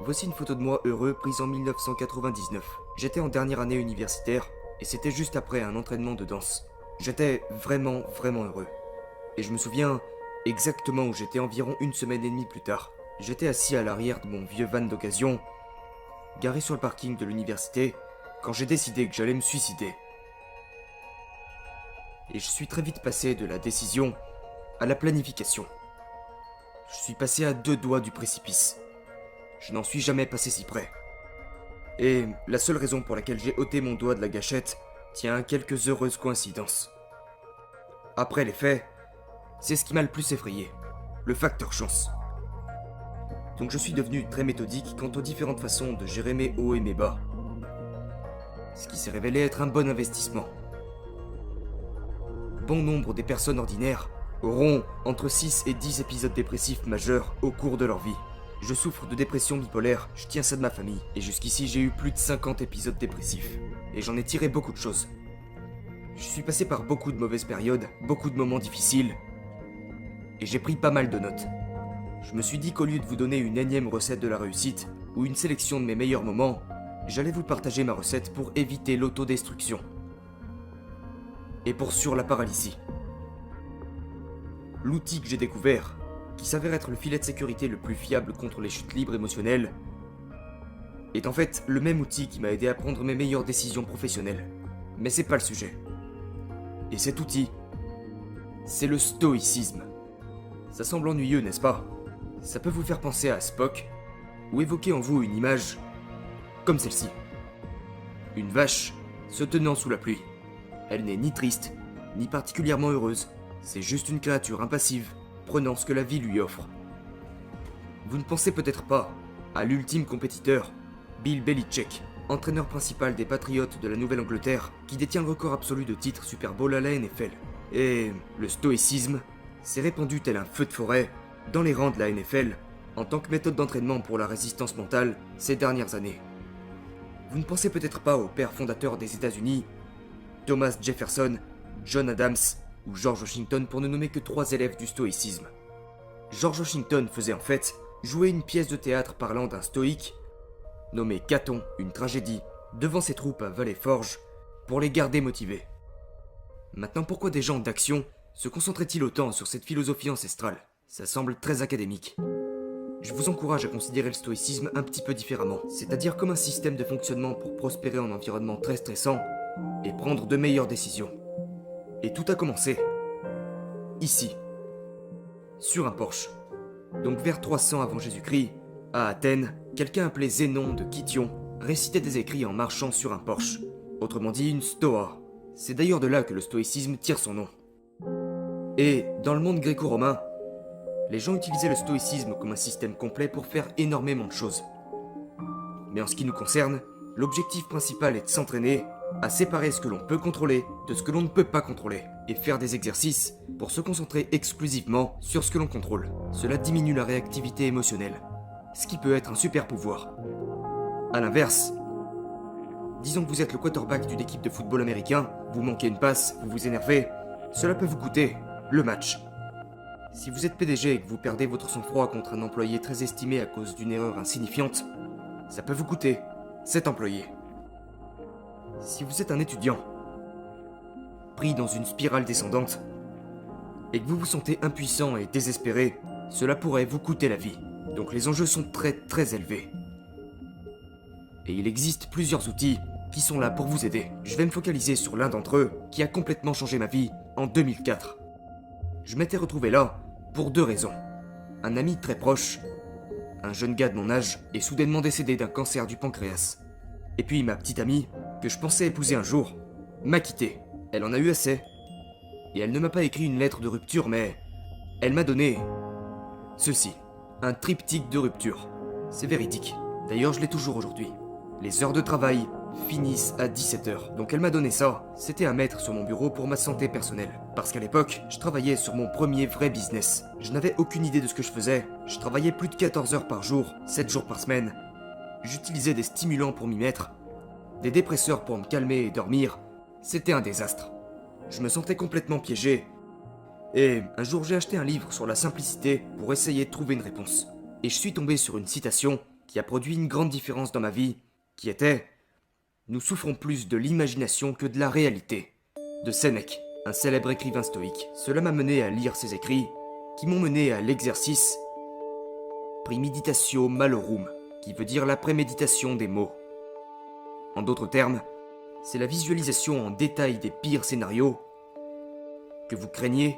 Voici une photo de moi heureux prise en 1999. J'étais en dernière année universitaire et c'était juste après un entraînement de danse. J'étais vraiment heureux. Et je me souviens exactement où j'étais environ une semaine et demie plus tard. J'étais assis à l'arrière de mon vieux van d'occasion, garé sur le parking de l'université, quand j'ai décidé que j'allais me suicider. Et je suis très vite passé de la décision à la planification. Je suis passé à 2 doigts du précipice. Je n'en suis jamais passé si près. Et la seule raison pour laquelle j'ai ôté mon doigt de la gâchette tient à quelques heureuses coïncidences. Après les faits, c'est ce qui m'a le plus effrayé, le facteur chance. Donc je suis devenu très méthodique quant aux différentes façons de gérer mes hauts et mes bas. Ce qui s'est révélé être un bon investissement. Bon nombre des personnes ordinaires auront entre 6 et 10 épisodes dépressifs majeurs au cours de leur vie. Je souffre de dépression bipolaire, je tiens ça de ma famille, et jusqu'ici j'ai eu plus de 50 épisodes dépressifs. Et j'en ai tiré beaucoup de choses. Je suis passé par beaucoup de mauvaises périodes, beaucoup de moments difficiles, et j'ai pris pas mal de notes. Je me suis dit qu'au lieu de vous donner une énième recette de la réussite, ou une sélection de mes meilleurs moments, j'allais vous partager ma recette pour éviter l'autodestruction. Et pour sur la paralysie. L'outil que j'ai découvert, qui s'avère être le filet de sécurité le plus fiable contre les chutes libres émotionnelles, est en fait le même outil qui m'a aidé à prendre mes meilleures décisions professionnelles. Mais c'est pas le sujet. Et cet outil, c'est le stoïcisme. Ça semble ennuyeux, n'est-ce pas? Ça peut vous faire penser à Spock, ou évoquer en vous une image comme celle-ci. Une vache se tenant sous la pluie. Elle n'est ni triste, ni particulièrement heureuse. C'est juste une créature impassive, prenant ce que la vie lui offre. Vous ne pensez peut-être pas à l'ultime compétiteur, Bill Belichick, entraîneur principal des Patriots de la Nouvelle-Angleterre, qui détient le record absolu de titres Super Bowl à la NFL. Et le stoïcisme s'est répandu tel un feu de forêt dans les rangs de la NFL en tant que méthode d'entraînement pour la résistance mentale ces dernières années. Vous ne pensez peut-être pas au père fondateur des États-Unis, Thomas Jefferson, John Adams ou George Washington pour ne nommer que 3 élèves du stoïcisme. George Washington faisait en fait jouer une pièce de théâtre parlant d'un stoïque nommé Caton, une tragédie, devant ses troupes à Valley Forge pour les garder motivés. Maintenant, pourquoi des gens d'action se concentraient-ils autant sur cette philosophie ancestrale? Ça semble très académique. Je vous encourage à considérer le stoïcisme un petit peu différemment, c'est-à-dire comme un système de fonctionnement pour prospérer en environnement très stressant et prendre de meilleures décisions. Et tout a commencé ici, sur un Porsche. Donc vers 300 avant Jésus-Christ, à Athènes, quelqu'un appelé Zénon de Kition récitait des écrits en marchant sur un Porsche. Autrement dit, une stoa. C'est d'ailleurs de là que le stoïcisme tire son nom. Et dans le monde gréco-romain, les gens utilisaient le stoïcisme comme un système complet pour faire énormément de choses. Mais en ce qui nous concerne, l'objectif principal est de s'entraîner à séparer ce que l'on peut contrôler de ce que l'on ne peut pas contrôler, et faire des exercices pour se concentrer exclusivement sur ce que l'on contrôle. Cela diminue la réactivité émotionnelle, ce qui peut être un super pouvoir. A l'inverse, disons que vous êtes le quarterback d'une équipe de football américain, vous manquez une passe, vous vous énervez, cela peut vous coûter le match. Si vous êtes PDG et que vous perdez votre sang-froid contre un employé très estimé à cause d'une erreur insignifiante, ça peut vous coûter cet employé. Si vous êtes un étudiant, pris dans une spirale descendante, et que vous vous sentez impuissant et désespéré, cela pourrait vous coûter la vie. Donc les enjeux sont très élevés. Et il existe plusieurs outils qui sont là pour vous aider. Je vais me focaliser sur l'un d'entre eux qui a complètement changé ma vie en 2004. Je m'étais retrouvé là pour 2 raisons. Un ami très proche, un jeune gars de mon âge, est soudainement décédé d'un cancer du pancréas. Et puis ma petite amie, que je pensais épouser un jour, m'a quitté. Elle en a eu assez. Et elle ne m'a pas écrit une lettre de rupture, mais elle m'a donné ceci, un triptyque de rupture. C'est véridique. D'ailleurs, je l'ai toujours aujourd'hui. Les heures de travail finissent à 17h. Donc elle m'a donné ça. C'était à mettre sur mon bureau pour ma santé personnelle. Parce qu'à l'époque, je travaillais sur mon premier vrai business. Je n'avais aucune idée de ce que je faisais. Je travaillais plus de 14 heures par jour, 7 jours par semaine. J'utilisais des stimulants pour m'y mettre, des dépresseurs pour me calmer et dormir. C'était un désastre. Je me sentais complètement piégé. Et un jour, j'ai acheté un livre sur la simplicité pour essayer de trouver une réponse. Et je suis tombé sur une citation qui a produit une grande différence dans ma vie, qui était « Nous souffrons plus de l'imagination que de la réalité » de Sénèque, un célèbre écrivain stoïque. Cela m'a mené à lire ses écrits, qui m'ont mené à l'exercice Premeditatio Malorum, qui veut dire la préméditation des mots. En d'autres termes, c'est la visualisation en détail des pires scénarios que vous craignez,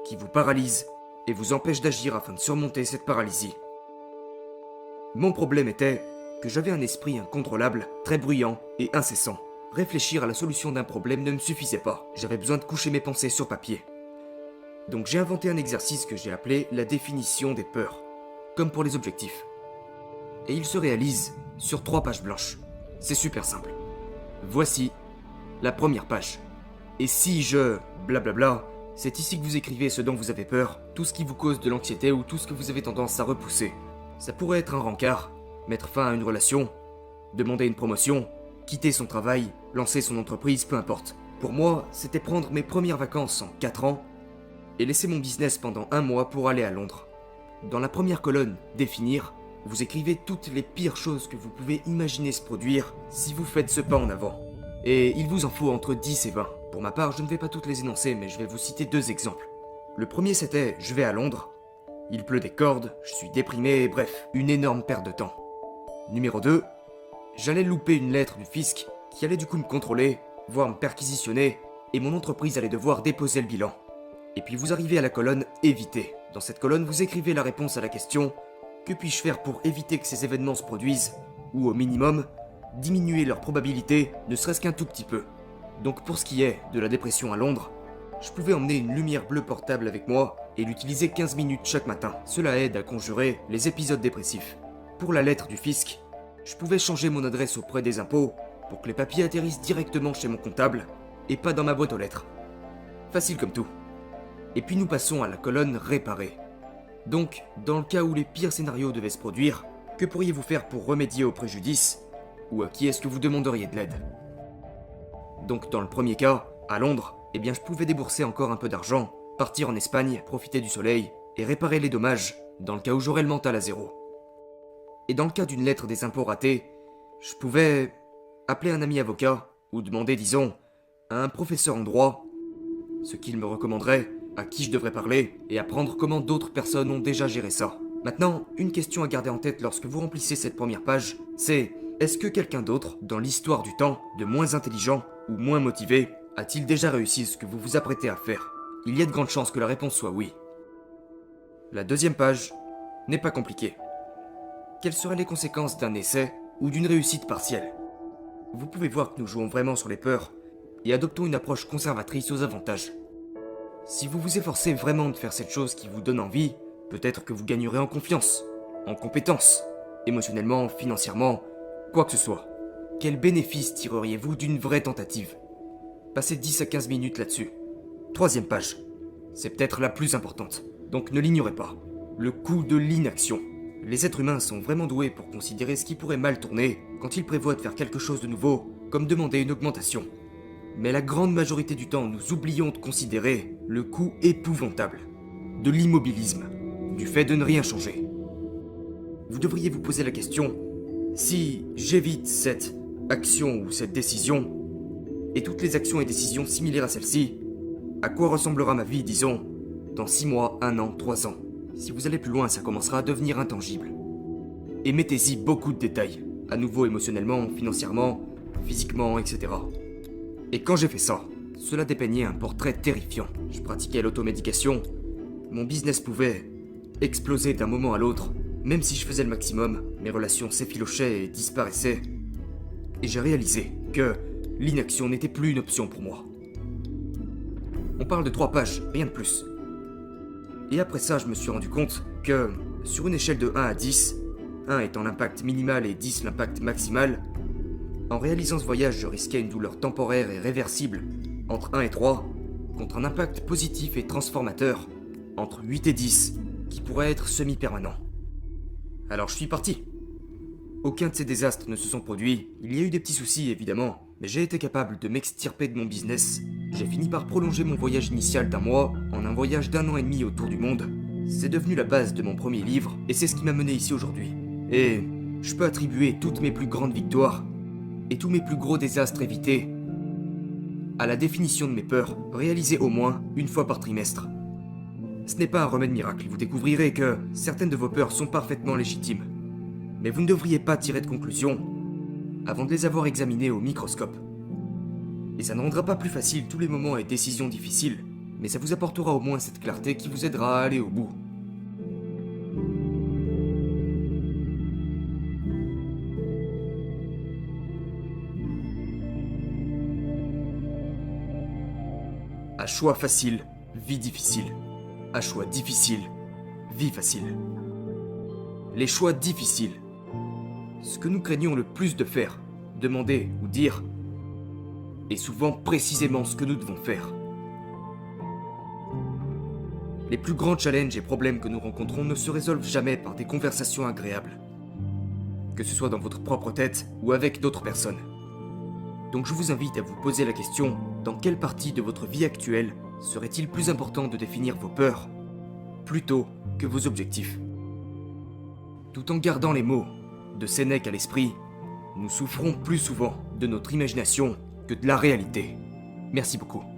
qui vous paralysent et vous empêchent d'agir afin de surmonter cette paralysie. Mon problème était que j'avais un esprit incontrôlable, très bruyant et incessant. Réfléchir à la solution d'un problème ne me suffisait pas. J'avais besoin de coucher mes pensées sur papier. Donc j'ai inventé un exercice que j'ai appelé la définition des peurs, comme pour les objectifs. Et il se réalise sur 3 pages blanches. C'est super simple. Voici la première page. Et si je... blablabla, c'est ici que vous écrivez ce dont vous avez peur, tout ce qui vous cause de l'anxiété ou tout ce que vous avez tendance à repousser. Ça pourrait être un rencard, mettre fin à une relation, demander une promotion, quitter son travail, lancer son entreprise, peu importe. Pour moi, c'était prendre mes premières vacances en 4 ans et laisser mon business pendant 1 mois pour aller à Londres. Dans la première colonne, définir, vous écrivez toutes les pires choses que vous pouvez imaginer se produire si vous faites ce pas en avant. Et il vous en faut entre 10 et 20. Pour ma part, je ne vais pas toutes les énoncer, mais je vais vous citer 2 exemples. Le premier c'était « Je vais à Londres ». Il pleut des cordes, je suis déprimé, bref, une énorme perte de temps. Numéro 2, j'allais louper une lettre du fisc qui allait du coup me contrôler, voire me perquisitionner, et mon entreprise allait devoir déposer le bilan. Et puis vous arrivez à la colonne « Éviter ». Dans cette colonne, vous écrivez la réponse à la question « Que puis-je faire pour éviter que ces événements se produisent ?» ou au minimum, diminuer leur probabilité, ne serait-ce qu'un tout petit peu. Donc pour ce qui est de la dépression à Londres, je pouvais emmener une lumière bleue portable avec moi et l'utiliser 15 minutes chaque matin. Cela aide à conjurer les épisodes dépressifs. Pour la lettre du fisc, je pouvais changer mon adresse auprès des impôts pour que les papiers atterrissent directement chez mon comptable et pas dans ma boîte aux lettres. Facile comme tout. Et puis nous passons à la colonne réparer. Donc, dans le cas où les pires scénarios devaient se produire, que pourriez-vous faire pour remédier au préjudice? Ou à qui est-ce que vous demanderiez de l'aide? Donc dans le premier cas, à Londres, eh bien je pouvais débourser encore un peu d'argent, partir en Espagne, profiter du soleil, et réparer les dommages, dans le cas où j'aurais le mental à 0. Et dans le cas d'une lettre des impôts ratée, je pouvais appeler un ami avocat, ou demander, disons, à un professeur en droit, ce qu'il me recommanderait, à qui je devrais parler, et apprendre comment d'autres personnes ont déjà géré ça. Maintenant, une question à garder en tête lorsque vous remplissez cette première page, c'est: est-ce que quelqu'un d'autre, dans l'histoire du temps, de moins intelligent ou moins motivé, a-t-il déjà réussi ce que vous vous apprêtez à faire? Il y a de grandes chances que la réponse soit oui. La deuxième page n'est pas compliquée. Quelles seraient les conséquences d'un essai ou d'une réussite partielle? Vous pouvez voir que nous jouons vraiment sur les peurs et adoptons une approche conservatrice aux avantages. Si vous vous efforcez vraiment de faire cette chose qui vous donne envie, peut-être que vous gagnerez en confiance, en compétences, émotionnellement, financièrement, quoi que ce soit. Quel bénéfice tireriez-vous d'une vraie tentative? Passez 10 à 15 minutes là-dessus. Troisième page. C'est peut-être la plus importante, donc ne l'ignorez pas. Le coût de l'inaction. Les êtres humains sont vraiment doués pour considérer ce qui pourrait mal tourner quand ils prévoient de faire quelque chose de nouveau, comme demander une augmentation. Mais la grande majorité du temps, nous oublions de considérer le coût épouvantable de l'immobilisme, du fait de ne rien changer. Vous devriez vous poser la question: si j'évite cette action ou cette décision, et toutes les actions et décisions similaires à celle-ci, à quoi ressemblera ma vie, disons, dans 6 mois, 1 an, 3 ans? Si vous allez plus loin, ça commencera à devenir intangible. Et mettez-y beaucoup de détails, à nouveau émotionnellement, financièrement, physiquement, etc. Et quand j'ai fait ça, cela dépeignait un portrait terrifiant. Je pratiquais l'automédication, mon business pouvait exploser d'un moment à l'autre, même si je faisais le maximum, mes relations s'effilochaient et disparaissaient. Et j'ai réalisé que l'inaction n'était plus une option pour moi. On parle de 3 pages, rien de plus. Et après ça, je me suis rendu compte que, sur une échelle de 1 à 10, 1 étant l'impact minimal et 10 l'impact maximal, en réalisant ce voyage, je risquais une douleur temporaire et réversible entre 1 et 3, contre un impact positif et transformateur entre 8 et 10, qui pourrait être semi-permanent. Alors je suis parti. Aucun de ces désastres ne se sont produits, il y a eu des petits soucis évidemment, mais j'ai été capable de m'extirper de mon business. J'ai fini par prolonger mon voyage initial d'1 mois en un voyage d'1 an et demi autour du monde. C'est devenu la base de mon premier livre, et c'est ce qui m'a mené ici aujourd'hui. Et je peux attribuer toutes mes plus grandes victoires et tous mes plus gros désastres évités à la définition de mes peurs, réalisée au moins une fois par trimestre. Ce n'est pas un remède miracle, vous découvrirez que certaines de vos peurs sont parfaitement légitimes. Mais vous ne devriez pas tirer de conclusion avant de les avoir examinées au microscope. Et ça ne rendra pas plus facile tous les moments et décisions difficiles, mais ça vous apportera au moins cette clarté qui vous aidera à aller au bout. À choix facile, vie difficile. À choix difficile, vie facile. Les choix difficiles. Ce que nous craignons le plus de faire, demander ou dire, est souvent précisément ce que nous devons faire. Les plus grands challenges et problèmes que nous rencontrons ne se résolvent jamais par des conversations agréables. Que ce soit dans votre propre tête ou avec d'autres personnes. Donc je vous invite à vous poser la question, dans quelle partie de votre vie actuelle serait-il plus important de définir vos peurs, plutôt que vos objectifs? Tout en gardant les mots de Sénèque à l'esprit, nous souffrons plus souvent de notre imagination que de la réalité. Merci beaucoup.